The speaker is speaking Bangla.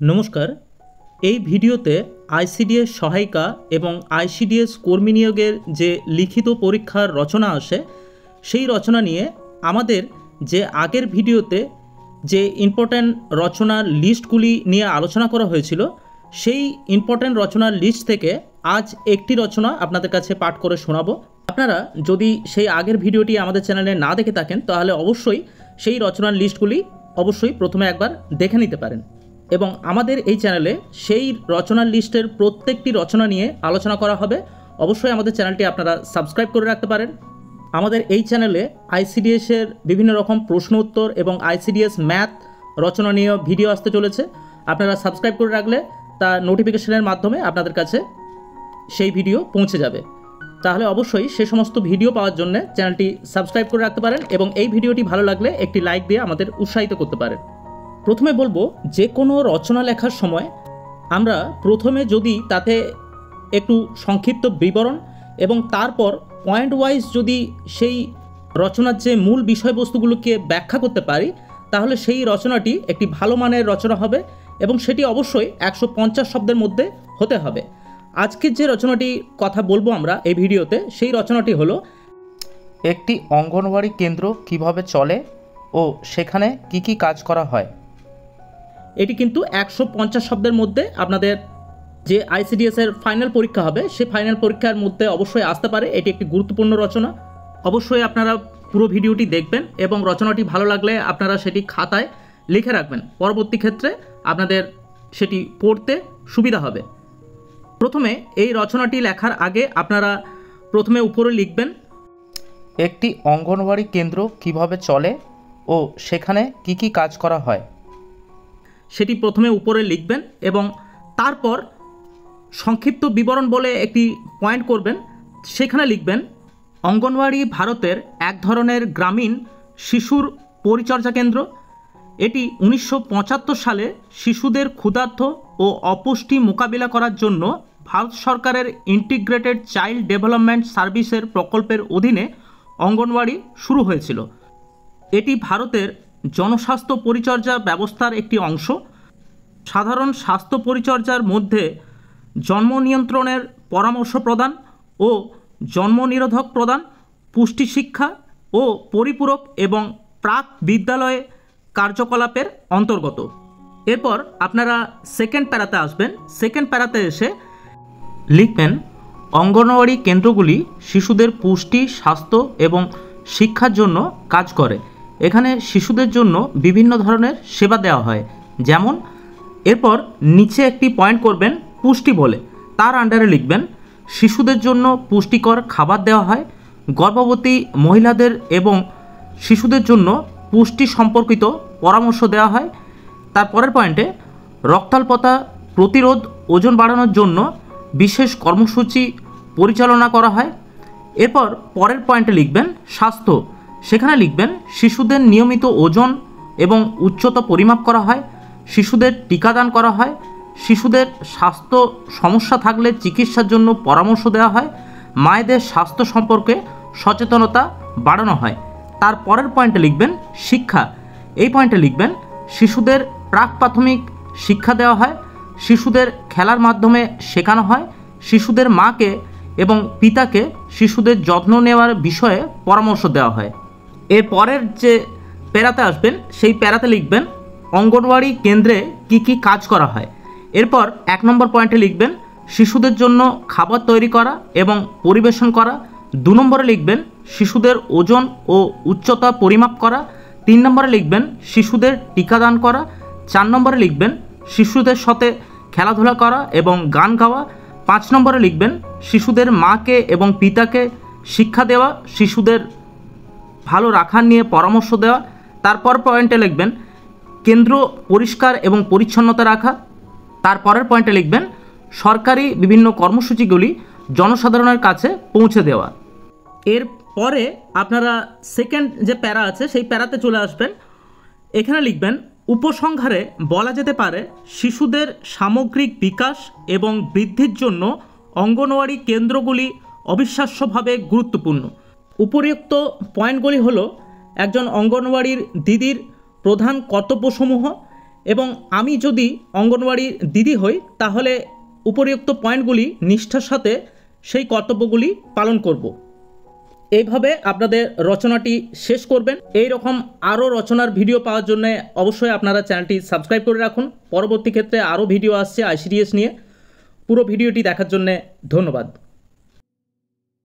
নমস্কার। এই ভিডিওতে আইসিডিএস সহায়িকা এবং আইসিডিএস কর্মী নিয়োগের যে লিখিত পরীক্ষার রচনা আসে সেই রচনা নিয়ে আমাদের যে আগের ভিডিওতে যে ইম্পর্ট্যান্ট রচনার লিস্টগুলি নিয়ে আলোচনা করা হয়েছিল সেই ইম্পর্ট্যান্ট রচনার লিস্ট থেকে আজ একটি রচনা আপনাদের কাছে পাঠ করে শোনাবো। আপনারা যদি সেই আগের ভিডিওটি আমাদের চ্যানেলে না দেখে থাকেন তাহলে অবশ্যই সেই রচনার লিস্টগুলি অবশ্যই প্রথমে একবার দেখে নিতে পারেন এবং আমাদের এই চ্যানেলে সেই রচনার লিস্টের প্রত্যেকটি রচনা নিয়ে আলোচনা করা হবে। অবশ্যই আমাদের চ্যানেলটি আপনারা সাবস্ক্রাইব করে রাখতে পারেন। আমাদের এই চ্যানেলে আইসিডিএসের বিভিন্ন রকম প্রশ্ন উত্তর এবং আইসিডিএস ম্যাথ রচনা নিয়ে ভিডিও আসতে চলেছে। আপনারা সাবস্ক্রাইব করে রাখলে তা নোটিফিকেশনের মাধ্যমে আপনাদের কাছে সেই ভিডিও পৌঁছে যাবে। তাহলে অবশ্যই সে সমস্ত ভিডিও পাওয়ার জন্য চ্যানেলটি সাবস্ক্রাইব করে রাখতে পারেন এবং এই ভিডিওটি ভালো লাগলে একটি লাইক দিয়ে আমাদের উৎসাহিত করতে পারেন। প্রথমে বলবো, যে কোনো রচনা লেখার সময় আমরা প্রথমে যদি তাতে একটু সংক্ষিপ্ত বিবরণ এবং তারপর পয়েন্ট ওয়াইজ যদি সেই রচনার যে মূল বিষয়বস্তুগুলোকে ব্যাখ্যা করতে পারি তাহলে সেই রচনাটি একটি ভালো মানের রচনা হবে এবং সেটি অবশ্যই 150 শব্দের মধ্যে হতে হবে। আজকের যে রচনাটি কথা বলবো আমরা এই ভিডিওতে, সেই রচনাটি হলো একটি অঙ্গনওয়াড়ি কেন্দ্র কিভাবে চলে ও সেখানে কি কি কাজ করা হয়। এটি কিন্তু 150 শব্দের মধ্যে আপনাদের যে আইসিডিএসের ফাইনাল পরীক্ষা হবে সেই ফাইনাল পরীক্ষার মধ্যে অবশ্যই আসতে পারে। এটি একটি গুরুত্বপূর্ণ রচনা। অবশ্যই আপনারা পুরো ভিডিওটি দেখবেন এবং রচনাটি ভালো লাগলে আপনারা সেটি খাতায় লিখে রাখবেন। পরবর্তী ক্ষেত্রে আপনাদের সেটি পড়তে সুবিধা হবে। প্রথমে এই রচনাটি লেখার আগে আপনারা প্রথমে উপরে লিখবেন একটি অঙ্গনওয়াড়ি কেন্দ্র কিভাবে চলে ও সেখানে কি কি কাজ করা হয়। সেটি প্রথমে উপরে লিখবেন এবং তারপর সংক্ষিপ্ত বিবরণ বলে একটি পয়েন্ট করবেন। সেখানে লিখবেন অঙ্গনওয়াড়ি ভারতের এক ধরনের গ্রামীণ শিশুর পরিচর্যা কেন্দ্র। এটি 1975 সালে শিশুদের ক্ষুধার্ত ও অপুষ্টি মোকাবিলা করার জন্য ভারত সরকারের ইন্টিগ্রেটেড চাইল্ড ডেভেলপমেন্ট সার্ভিসের প্রকল্পের অধীনে অঙ্গনওয়াড়ি শুরু হয়েছিল। এটি ভারতের জনস্বাস্থ্য পরিচর্যা ব্যবস্থার একটি অংশ। সাধারণ স্বাস্থ্য পরিচর্যার মধ্যে জন্ম নিয়ন্ত্রণের পরামর্শ প্রদান ও জন্ম নিরোধক প্রদান, পুষ্টি শিক্ষা ও পরিপূরক এবং প্রাক বিদ্যালয়ে কার্যকলাপের অন্তর্গত। এরপর আপনারা সেকেন্ড প্যারাতে আসবেন। সেকেন্ড প্যারাতে এসে লিখবেন অঙ্গনওয়াড়ি কেন্দ্রগুলি শিশুদের পুষ্টি, স্বাস্থ্য এবং শিক্ষার জন্য কাজ করে। এখানে শিশুদের জন্য বিভিন্ন ধরনের সেবা দেওয়া হয়, যেমন এরপর নিচে একটি পয়েন্ট করবেন পুষ্টি বলে, তার আন্ডারে লিখবেন শিশুদের জন্য পুষ্টিকর খাবার দেওয়া হয়। গর্ভবতী মহিলাদের এবং শিশুদের জন্য পুষ্টি সম্পর্কিত পরামর্শ দেওয়া হয়। তারপরের পয়েন্টে রক্তাল্পতা প্রতিরোধ, ওজন বাড়ানোর জন্য বিশেষ কর্মসূচি পরিচালনা করা হয়। এরপর পরের পয়েন্টে লিখবেন স্বাস্থ্য। সেখানে লিখবেন শিশুদের নিয়মিত ওজন এবং উচ্চতা পরিমাপ করা হয়, শিশুদের টিকাদান করা হয়, শিশুদের স্বাস্থ্য সমস্যা থাকলে চিকিৎসার জন্য পরামর্শ দেওয়া হয়, মায়েদের স্বাস্থ্য সম্পর্কে সচেতনতা বাড়ানো হয়। তার পরের পয়েন্টে লিখবেন শিক্ষা। এই পয়েন্টে লিখবেন শিশুদের প্রাক প্রাথমিক শিক্ষা দেওয়া হয়, শিশুদের খেলার মাধ্যমে শেখানো হয়, শিশুদের মাকে এবং পিতাকে শিশুদের যত্ন নেওয়ার বিষয়ে পরামর্শ দেওয়া হয়। এর পরের যে প্যারাতে আসবেন সেই প্যারাতে লিখবেন অঙ্গনওয়াড়ি কেন্দ্রে কি কি কাজ করা হয়। এরপর 1 নম্বর পয়েন্টে লিখবেন শিশুদের জন্য খাবার তৈরি করা এবং পরিবেশন করা। 2 নম্বরে লিখবেন শিশুদের ওজন ও উচ্চতা পরিমাপ করা। 3 নম্বরে লিখবেন শিশুদের টিকাদান করা। 4 নম্বরে লিখবেন শিশুদের সাথে খেলাধুলা করা এবং গান গাওয়া। 5 নম্বরে লিখবেন শিশুদের মাকে এবং পিতাকে শিক্ষা দেওয়া, শিশুদের ভালো রাখার নিয়ে পরামর্শ দেওয়া। তারপর পয়েন্টে লিখবেন কেন্দ্র পরিষ্কার এবং পরিচ্ছন্নতা রাখা। তারপরের পয়েন্টে লিখবেন সরকারি বিভিন্ন কর্মসূচিগুলি জনসাধারণের কাছে পৌঁছে দেওয়া। এর পরে আপনারা সেকেন্ড যে প্যারা আছে সেই প্যারাতে চলে আসবেন। এখানে লিখবেন উপসংহারে বলা যেতে পারে শিশুদের সামগ্রিক বিকাশ এবং বৃদ্ধির জন্য অঙ্গনওয়াড়ি কেন্দ্রগুলি অবিশ্বাস্যভাবে গুরুত্বপূর্ণ। উপরিউক্ত পয়েন্টগুলি হলো একজন অঙ্গনওয়াড়ির দিদির প্রধান কর্তব্যসমূহ এবং আমি যদি অঙ্গনওয়াড়ির দিদি হই তাহলে উপরিউক্ত পয়েন্টগুলি নিষ্ঠার সাথে সেই কর্তব্যগুলি পালন করব। এইভাবে আপনাদের রচনাটি শেষ করবেন। এই রকম আরও রচনার ভিডিও পাওয়ার জন্য অবশ্যই আপনারা চ্যানেলটি সাবস্ক্রাইব করে রাখুন। পরবর্তী ক্ষেত্রে আরও ভিডিও আসছে আইসিডিএস নিয়ে। পুরো ভিডিওটি দেখার জন্য ধন্যবাদ।